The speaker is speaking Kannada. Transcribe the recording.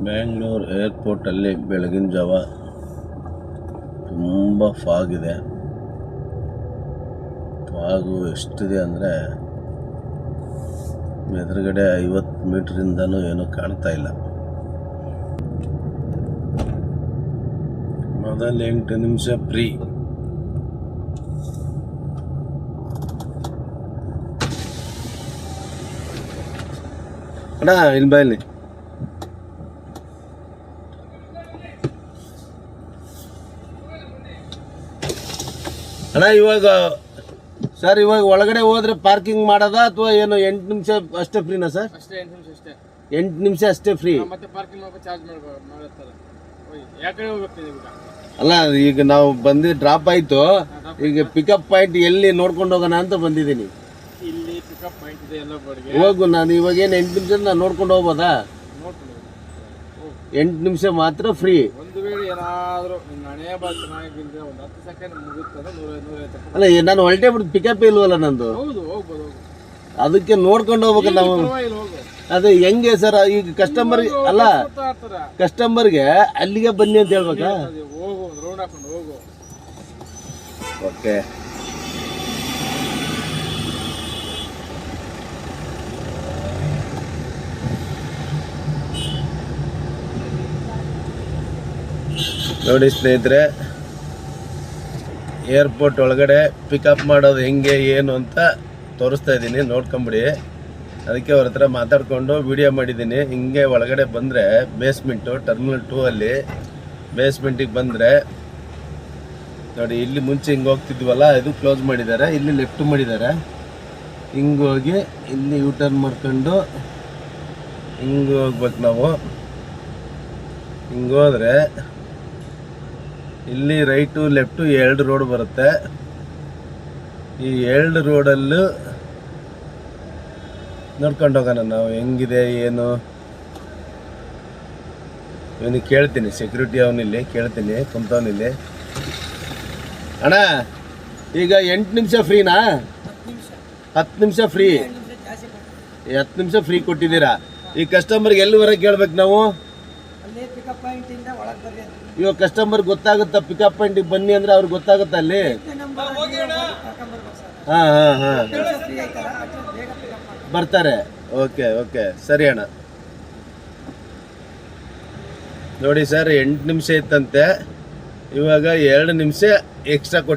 ಬ್ಯಾಂಗ್ಳೂರು ಏರ್ಪೋರ್ಟಲ್ಲಿ ಬೆಳಗಿನ ಜಾವ ತುಂಬ ಫಾಗ್ ಇದೆ. ಫಾಗು ಎಷ್ಟಿದೆ ಅಂದರೆ ಎದುರುಗಡೆ 50 ಮೀಟ್ರಿಂದನೂ ಏನೂ ಕಾಣ್ತಾ ಇಲ್ಲ. ಮೊದಲ 8 ನಿಮಿಷ ಫ್ರೀ. ಅಣ್ಣ ಇಲ್ಲಿ ಬಾ ಇಲ್ಲಿ. ಅಣ್ಣ ಇವಾಗ ಸರ್ ಇವಾಗ ಒಳಗಡೆ ಹೋದ್ರೆ ಪಾರ್ಕಿಂಗ್ ಮಾಡೋದ ಅಥವಾ ಏನು 8 ನಿಮಿಷ ಅಷ್ಟೇ ಫ್ರೀನಾ ಸರ್? ಅಷ್ಟೇ 8 ನಿಮಿಷ ಅಷ್ಟೇ. 8 ನಿಮಿಷ ಅಷ್ಟೇ ಫ್ರೀ. ಮತ್ತೆ ಪಾರ್ಕಿಂಗ್ ಮಾಡಬೇಕು, ಚಾರ್ಜ್ ಮಾಡುತ್ತಾರೆ. ಯಾಕಡೆ ಹೋಗ್ಬೇಕು ಈಗ? ಅಲ್ಲ ಈಗ ನಾವು ಬಂದು ಡ್ರಾಪ್ ಆಯ್ತು, ಈಗ ಪಿಕಪ್ ಪಾಯಿಂಟ್ ಎಲ್ಲಿ ನೋಡ್ಕೊಂಡು ಹೋಗೋಣ ಅಂತ ಬಂದಿದ್ದೀನಿ. ಇಲ್ಲಿ ಪಿಕಪ್ ಪಾಯಿಂಟ್ ಇದೆ ಎಲ್ಲ ಬಡಿಗೆ. ಹೋಗು, ನಾನು ಇವಾಗ ಏನು 8 ನಿಮಿಷ ನಾನು ನೋಡ್ಕೊಂಡು ಹೋಗ್ಬೋದಾ? 8 ನಿಮಿಷ ಮಾತ್ರ ಫ್ರೀ. ಒಂದು ವೇಳೆ ಏನಾದರೂ ಹಣೆ ಬಾ ಚೆನ್ನಾಗಿದ್ರೆ ಒಂದು 10 ಸೆಕೆಂಡ್ ಮುಗಿಸ್ತದೆ 150. ಅಲ್ಲ ನಾನು ಹೊರಟೇ ಬಿಟ್ಟು ಪಿಕಪ್ ಇಲ್ವಲ್ಲ ನಂದು. ಹೌದು, ಹೋಗ್ಬೋದು. ಅದಕ್ಕೆ ನೋಡ್ಕೊಂಡು ಹೋಗ್ಬೇಕು ನಾವು. ಅದೇ ಹೆಂಗೆ ಸರ್ ಈಗ ಕಸ್ಟಮರ್ ಅಲ್ಲ, ಕಸ್ಟಮರ್ಗೆ ಅಲ್ಲಿಗೆ ಬನ್ನಿ ಅಂತ ಹೇಳ್ಬೇಕಾ? ಹೋಗು, ರೌಂಡ್ ಹಾಕೊಂಡು ಹೋಗು. ಓಕೆ, ನೋಡಿ ಸ್ನೇಹಿತರೆ, ಏರ್ಪೋರ್ಟ್ ಒಳಗಡೆ ಪಿಕಪ್ ಮಾಡೋದು ಹೆಂಗೆ ಏನು ಅಂತ ತೋರಿಸ್ತಾ ಇದ್ದೀನಿ, ನೋಡ್ಕೊಂಬಿಡಿ. ಅದಕ್ಕೆ ಅವ್ರ ಹತ್ರ ಮಾತಾಡಿಕೊಂಡು ವಿಡಿಯೋ ಮಾಡಿದ್ದೀನಿ. ಹಿಂಗೆ ಒಳಗಡೆ ಬಂದರೆ ಬೇಸ್ಮೆಂಟು ಟರ್ಮಿನಲ್ 2 ಅಲ್ಲಿ ಬೇಸ್ಮೆಂಟಿಗೆ ಬಂದರೆ ನೋಡಿ, ಇಲ್ಲಿ ಮುಂಚೆ ಹಿಂಗೆ ಹೋಗ್ತಿದ್ವಲ್ಲ, ಇದು ಕ್ಲೋಸ್ ಮಾಡಿದ್ದಾರೆ. ಇಲ್ಲಿ ಲೆಫ್ಟ್ ಮಾಡಿದ್ದಾರೆ. ಹಿಂಗೆ ಹೋಗಿ ಇಲ್ಲಿ ಯೂ ಟರ್ನ್ ಮಾಡ್ಕೊಂಡು ಹಿಂಗೆ ಹೋಗ್ಬೇಕು ನಾವು. ಹಿಂಗೆ ಹೋದರೆ ಇಲ್ಲಿ ರೈಟು ಲೆಫ್ಟು 2 ರೋಡ್ ಬರುತ್ತೆ. ಈ 2 ರೋಡಲ್ಲೂ ನೋಡ್ಕೊಂಡು ಹೋಗೋಣ ನಾವು ಹೆಂಗಿದೆ ಏನು. ಇವನಿಗೆ ಕೇಳ್ತೀನಿ, ಸೆಕ್ಯೂರಿಟಿ ಅವನಿಲ್ಲಿ ಕೇಳ್ತೀನಿ, ಕುಂತವನಿಲ್ಲಿ. ಅಣ್ಣ ಈಗ 8 ನಿಮಿಷ ಫ್ರೀನಾ? 10 ನಿಮಿಷ ಫ್ರೀ. 10 ನಿಮಿಷ ಫ್ರೀ ಕೊಟ್ಟಿದ್ದೀರಾ. ಈ ಕಸ್ಟಮರ್ಗೆ ಎಲ್ಲಿವರೆಗೆ ಕೇಳ್ಬೇಕು ನಾವು? ಇವಾಗ ಕಸ್ಟಮರ್ ಗೊತ್ತಾಗುತ್ತಾ ಪಿಕಪ್ ಪಾಯಿಂಟಿಗೆ ಬನ್ನಿ ಅಂದ್ರೆ ಅವ್ರಿಗೆ ಗೊತ್ತಾಗುತ್ತಾ ಅಲ್ಲಿ? ಹಾಂ ಹಾಂ ಹಾಂ ಬರ್ತಾರೆ. ಓಕೆ ಓಕೆ ಸರಿ ಅಣ್ಣ. ನೋಡಿ ಸರ್, 8 ನಿಮಿಷ ಇತ್ತಂತೆ, ಇವಾಗ 2 ನಿಮಿಷ ಎಕ್ಸ್ಟ್ರಾ ಕೊಟ್ಟು